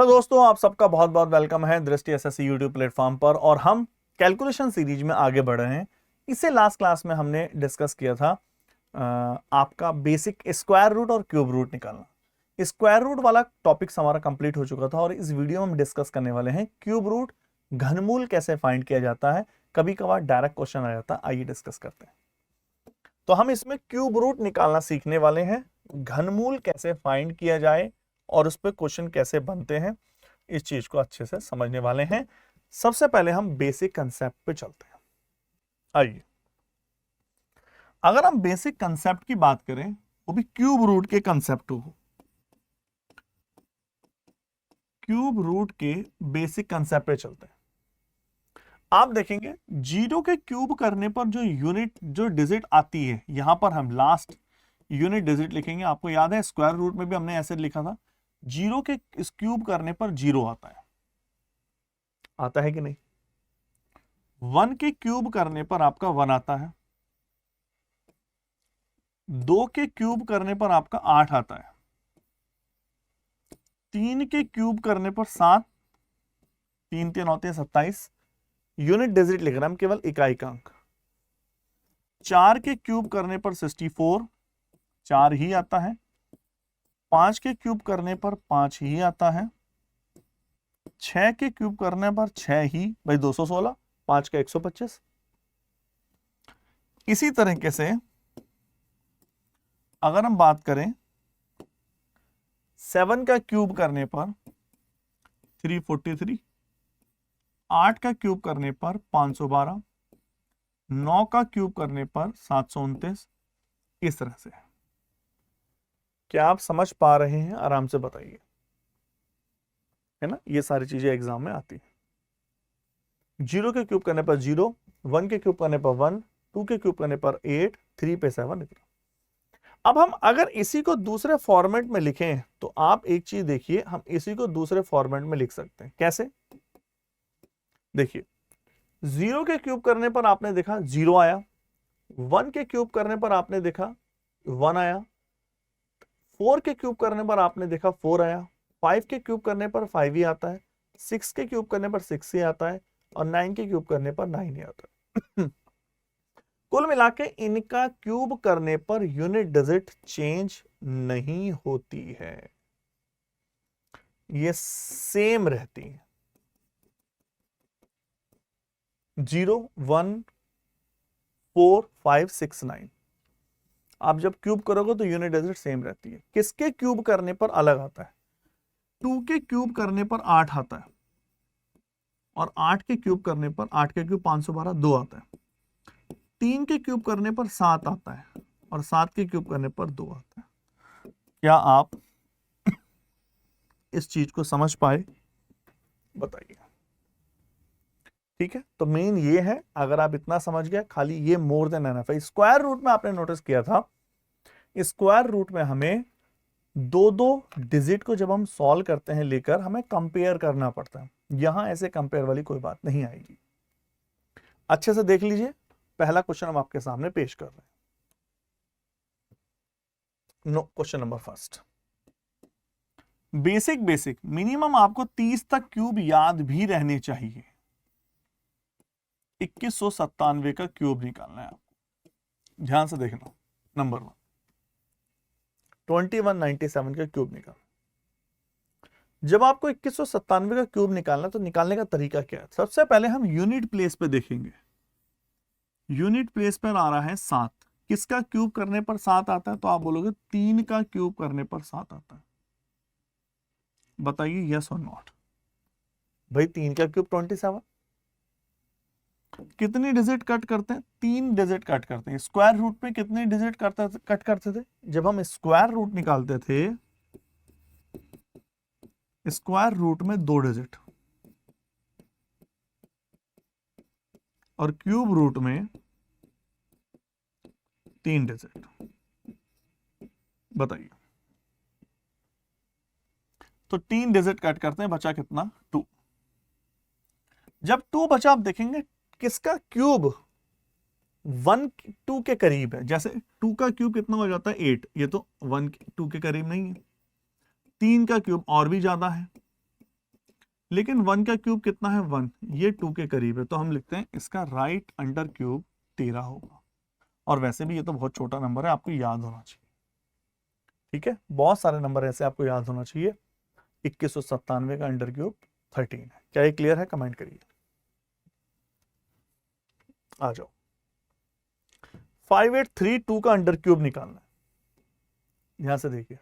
Hello दोस्तों, आप सबका बहुत बहुत वेलकम है दृष्टि एसएससी यूट्यूब प्लेटफॉर्म पर। और हम कैलकुलेशन सीरीज में आगे बढ़ रहे हैं। इससे लास्ट क्लास में हमने डिस्कस किया था आपका बेसिक स्क्वायर रूट और क्यूब रूट निकालना। स्क्वायर रूट वाला टॉपिक्स हमारा कंप्लीट हो चुका था और इस वीडियो में हम डिस्कस करने वाले हैं क्यूब रूट, घनमूल कैसे फाइंड किया जाता है। कभी कभार डायरेक्ट क्वेश्चन आ जाता है, आइए डिस्कस करते हैं। तो हम इसमें क्यूब रूट निकालना सीखने वाले हैं, घनमूल कैसे फाइंड किया जाए और उस पर क्वेश्चन कैसे बनते हैं, इस चीज को अच्छे से समझने वाले हैं। सबसे पहले हम बेसिक कंसेप्ट पे चलते हैं। आइए, अगर हम बेसिक कंसेप्ट की बात करें, वो भी क्यूब रूट के कंसेप्ट हो, क्यूब रूट के बेसिक कंसेप्ट पे चलते हैं। आप देखेंगे जीरो के क्यूब करने पर जो डिजिट आती है, यहां पर हम लास्ट यूनिट डिजिट लिखेंगे। आपको याद है स्क्वायर रूट में भी हमने ऐसे लिखा था, जीरो के इस क्यूब करने पर जीरो आता है कि नहीं। वन के क्यूब करने पर आपका वन आता है, दो के क्यूब करने पर आपका 8 आता है, तीन के क्यूब करने पर 7, 3 3 होते हैं 27, यूनिट डिजिट लिख रहे हैं हम, केवल इकाई का अंक। चार के क्यूब करने पर 64, 4 ही आता है। 5 के क्यूब करने पर 5 ही आता है। 6 के क्यूब करने पर 6 ही, भाई 216, 5 का 125। इसी तरीके से अगर हम बात करें 7 का क्यूब करने पर 343, 8 का क्यूब करने पर 512, 9 का क्यूब करने पर 729। इस तरह से क्या आप समझ पा रहे हैं? आराम से बताइए, है ना। ये सारी चीजें एग्जाम में आती है। जीरो के क्यूब करने पर 0, 1 के क्यूब करने पर 1, 2 के क्यूब करने पर 8, 3 पे 7। अब हम अगर इसी को दूसरे फॉर्मेट में लिखें तो आप एक चीज देखिए, हम इसी को दूसरे फॉर्मेट में लिख सकते हैं। कैसे? देखिए, 0 के क्यूब करने पर आपने देखा 0 आया, 1 के क्यूब करने पर आपने देखा 1 आया, 4 के क्यूब करने पर आपने देखा 4 आया, 5 के क्यूब करने पर 5 ही आता है, 6 के क्यूब करने पर 6 ही आता है, और 9 के क्यूब करने पर 9 ही आता है। कुल मिला के इनका क्यूब करने पर यूनिट डिजिट चेंज नहीं होती है, ये सेम रहती है। 0 1 4 5 6 9, आप जब क्यूब करोगे तो यूनिट डिजिट सेम रहती है। किसके क्यूब करने पर अलग आता है? 2 के क्यूब करने पर 8 आता है, और 8 के क्यूब करने पर 8 के क्यूब 512, 2 आता है। 3 के क्यूब करने पर 7 आता है, और 7 के क्यूब करने पर 2 आता है। क्या आप इस चीज को समझ पाए? बताइए। ठीक है, तो मेन ये है, अगर आप इतना समझ गए, खाली ये मोर देन एनफ है। स्क्वायर रूट में आपने नोटिस किया था, स्क्वायर रूट में हमें दो दो डिजिट को जब हम सॉल्व करते हैं लेकर, हमें कंपेयर करना पड़ता है। यहां ऐसे कंपेयर वाली कोई बात नहीं आएगी। अच्छे से देख लीजिए, पहला क्वेश्चन हम आपके सामने पेश कर रहे हैं। Question number first, basic minimum आपको 30 तक क्यूब याद भी रहने चाहिए। 2197 का क्यूब निकालना है आपको, ध्यान से देखना। नंबर 1, 2197 का क्यूब निकालना। जब आपको 2197 का क्यूब निकालना, तो निकालने का तरीका क्या है? सबसे पहले हम यूनिट प्लेस पे देखेंगे। यूनिट प्लेस पर आ रहा है 7, किसका क्यूब करने पर 7 आता है? तो आप बोलोगे 3 का क्यूब करने पर 7 आता है। बताइए यस और नॉट। भाई 3 का क्यूब 27, कितनी डिजिट कट करते हैं? 3 डिजिट कट करते हैं। स्क्वायर रूट में कितने डिजिट कट करते थे? जब हम स्क्वायर रूट निकालते थे, स्क्वायर रूट में 2 डिजिट, और क्यूब रूट में 3 डिजिट। बताइए, तो 3 डिजिट कट करते हैं, बचा कितना? 2। जब 2 बचा, आप देखेंगे किसका क्यूब 1 2 के करीब है। जैसे 2 का क्यूब कितना हो जाता है? 8, ये तो 1 2 के करीब नहीं है। 3 का क्यूब और भी ज्यादा है, लेकिन 1 का क्यूब कितना है 1, ये 2 के करीब है, तो हम लिखते हैं इसका राइट अंडर क्यूब 13 होगा। और वैसे भी ये तो बहुत छोटा नंबर है, आपको याद होना चाहिए। ठीक है, बहुत सारे नंबर ऐसे आपको याद होना चाहिए। 2197 का अंडर क्यूब 13 है। क्या ये क्लियर है? कमेंट करिए। आ जाओ, 5832 का अंडर क्यूब निकालना है। यहां से देखिए,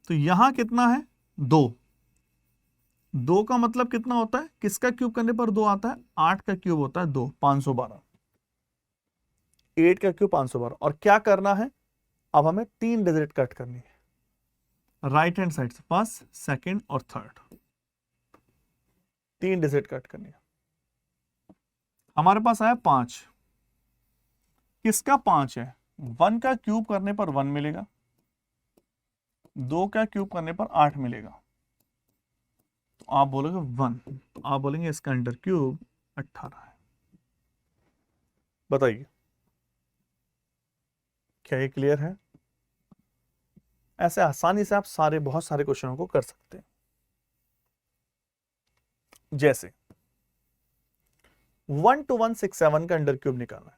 तो यहां कितना है 2, 2 का मतलब कितना होता है, किसका क्यूब करने पर 2 आता है, 8 का क्यूब होता है 2, 512, 8 का क्यूब 512। और क्या करना है, अब हमें 3 डिजिट कट करनी है राइट हैंड साइड से, फर्स्ट, सेकंड और थर्ड, 3 डिजिट कट करनी है। हमारे पास आया 5, किसका 5 है, 1 का क्यूब करने पर 1 मिलेगा, 2 का क्यूब करने पर 8 मिलेगा, तो आप बोलोगे 1, तो आप बोलेंगे इसका अंडर क्यूब 18 है। बताइए, क्या ये क्लियर है? ऐसे आसानी से आप सारे, बहुत सारे क्वेश्चनों को कर सकते हैं। जैसे 12167 का अंडर क्यूब निकालना है,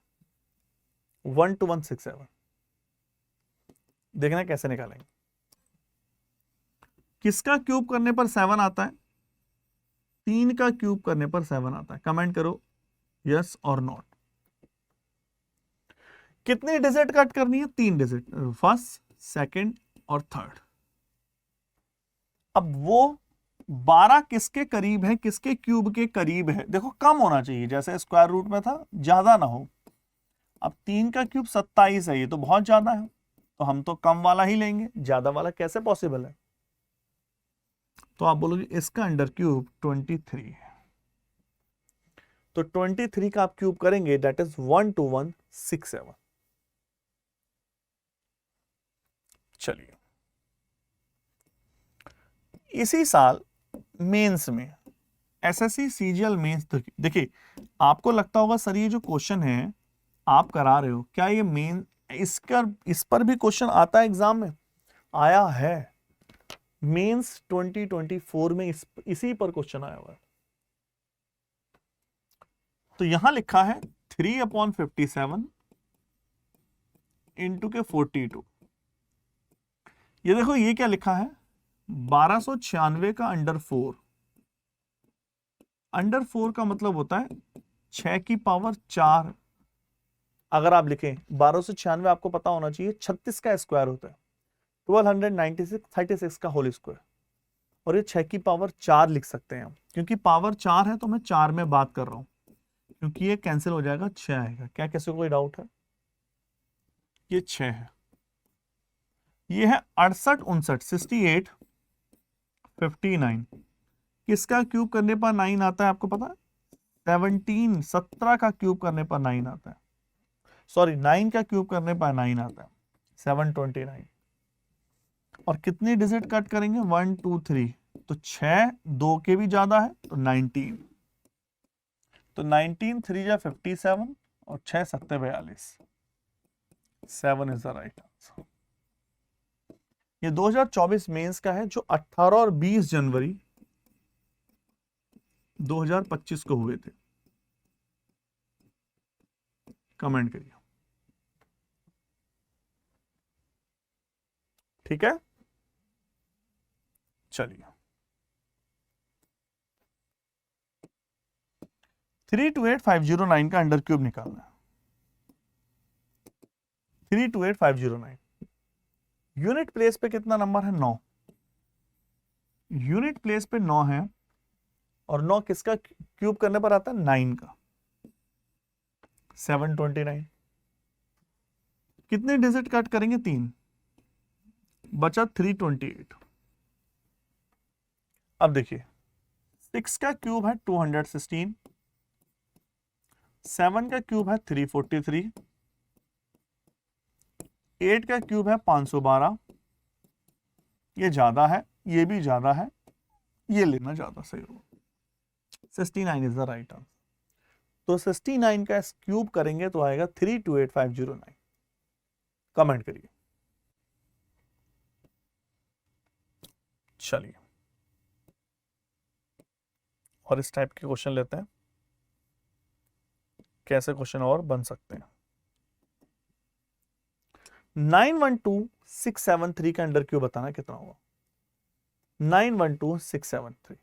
12167, देखना कैसे निकालेंगे। किसका क्यूब करने पर 7 आता है, 3 का क्यूब करने पर 7 आता है। कमेंट करो यस और नॉट। कितनी डिजिट कट करनी है, 3 डिजिट, फर्स्ट, सेकंड और थर्ड। अब वो 12 किसके करीब है, किसके क्यूब के करीब है, देखो कम होना चाहिए, जैसे स्क्वायर रूट में था, ज्यादा ना हो। अब 3 का क्यूब 27 है, ये तो बहुत ज्यादा है, तो हम तो कम वाला ही लेंगे, ज्यादा वाला कैसे पॉसिबल है। तो आप बोलोगे इसका अंडर क्यूब 23 है, तो 23 का आप क्यूब करेंगे, दैट इज 12167। चलिए, इसी साल मेंस में, एसएससी सीजीएल मेंस, देखिए आपको लगता होगा सर ये जो क्वेश्चन है आप करा रहे हो, क्या ये मेन, इस पर भी क्वेश्चन आता है एग्जाम में? आया है, मेंस 2024 में इसी पर क्वेश्चन आया हुआ है। तो यहां लिखा है 3/57 इंटू के 42। ये देखो ये क्या लिखा है, 1296 का अंडर 4। अंडर 4 का मतलब होता है 6 की पावर 4। अगर आप लिखें 1296, आपको पता होना चाहिए 36 का स्क्वायर होता है, 1296 36 का होल स्क्वायर, और ये 6 की पावर 4 लिख सकते हैं हम, क्योंकि पावर 4 है तो मैं 4 में बात कर रहा हूं, क्योंकि ये कैंसिल हो जाएगा, 6 आएगा। क्या किसी को कोई डाउट है? ये 6 है, ये है 68 59 68 59। किसका क्यूब करने पर 9 आता है, आपको पता है? 17 का क्यूब करने पर 9 आता है, सॉरी 9 का क्यूब करने पर 9 आता है, 729। और कितनी डिजिट कट करेंगे, 1 2 3, तो 6 2 के भी ज्यादा है, तो 19, तो 19 3 जा 57 और 6 7 42, 7 इज द राइट आंसर। ये 2024 मेंस का है, जो 18 और 20 जनवरी 2025 को हुए थे। कमेंट करिए, ठीक है। चलिए, 328509 का अंडर क्यूब निकालना है। 328509, यूनिट प्लेस पे कितना नंबर है, 9। यूनिट प्लेस पे 9 है, और 9 किसका क्यूब करने पर आता है, 9 का, 729। कितने डिजिट कट करेंगे, 3, बचा 328। अब देखिए 6 का क्यूब है 216, 7 का क्यूब है 343, 8 का क्यूब है 512, ये ज्यादा है, ये भी ज्यादा है, ये लेना ज्यादा सही होगा। 69 इज द राइट आंसर। तो 69 का क्यूब करेंगे तो आएगा 328509। कमेंट करिए। चलिए, और इस टाइप के क्वेश्चन लेते हैं, कैसे क्वेश्चन और बन सकते हैं। 912673 का अंडर क्यूब बताना कितना होगा। 912673,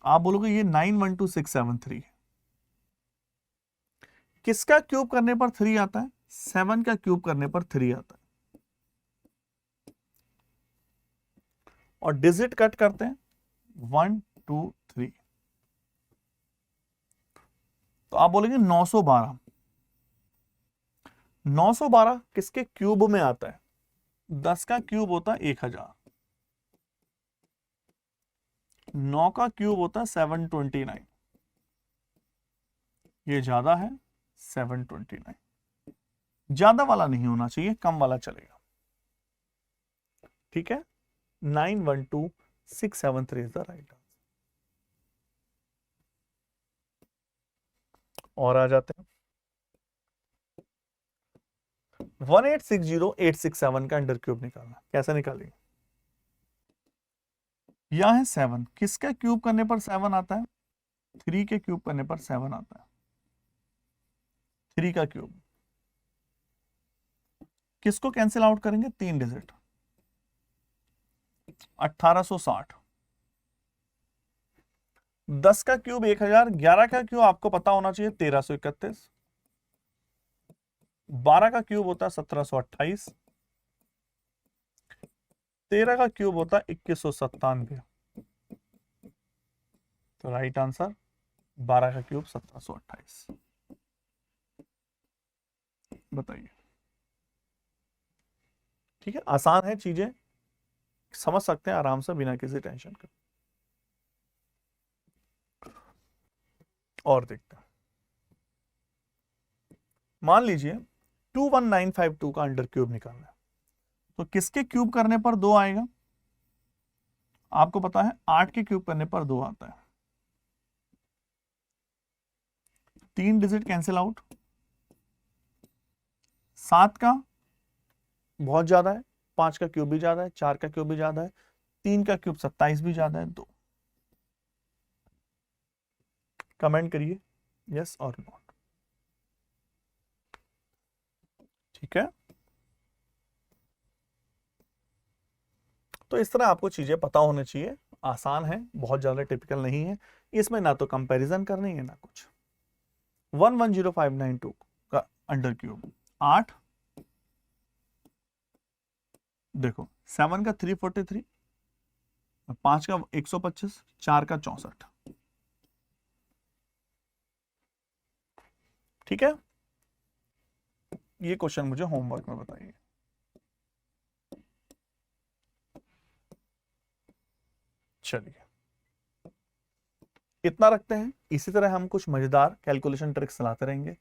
आप बोलोगे ये 912673 किसका क्यूब करने पर 3 आता है, 7 का क्यूब करने पर 3 आता है। और डिजिट कट करते हैं 1 2 3, तो आप बोलेंगे 912। 912 किसके क्यूब में आता है, 10 का क्यूब होता है 1000, 9 का क्यूब होता है 729, ये ज्यादा है 729, ज्यादा वाला नहीं होना चाहिए, कम वाला चलेगा। ठीक है, 912673 इज द राइट आंसर। और आ जाते हैं 1860867 का अंडर क्यूब निकालना, कैसे निकालेंगे। यह है 7, किसका क्यूब करने पर 7 आता है, 3 के क्यूब करने पर 7 आता है। 3 का क्यूब, किसको कैंसिल आउट करेंगे, 3 डिजिट 1860। 10 का क्यूब 1000, 11 का क्यूब आपको पता होना चाहिए 1331, 12 का क्यूब होता है 1728, 13 का क्यूब होता है 2197। तो राइट आंसर 12 का क्यूब 1728। बताइए, ठीक है, आसान है, चीजें समझ सकते हैं आराम से बिना किसी टेंशन के। और देखते हैं, मान लीजिए 21952 का अंडर क्यूब निकालना है, तो किसके क्यूब करने पर 2 आएगा, आपको पता है 8 के क्यूब करने पर 2 आता है। 3 डिजिट कैंसिल आउट, 7 का बहुत ज्यादा है, 5 का क्यूब भी ज्यादा है, 4 का क्यूब भी ज्यादा है, 3 का क्यूब 27 भी ज्यादा है 2। कमेंट करिए यस और नॉट। ठीक है, तो इस तरह आपको चीजें पता होनी चाहिए, आसान है, बहुत ज्यादा टिपिकल नहीं है, इसमें ना तो कंपैरिजन करनी है ना कुछ। 110592 का अंडर क्यूब 8, देखो 7 का 343, 5 का 125, 4 का 64। ठीक है, ये क्वेश्चन मुझे होमवर्क में बताइए। चलिए इतना रखते हैं, इसी तरह हम कुछ मजेदार कैलकुलेशन ट्रिक्स चलाते रहेंगे।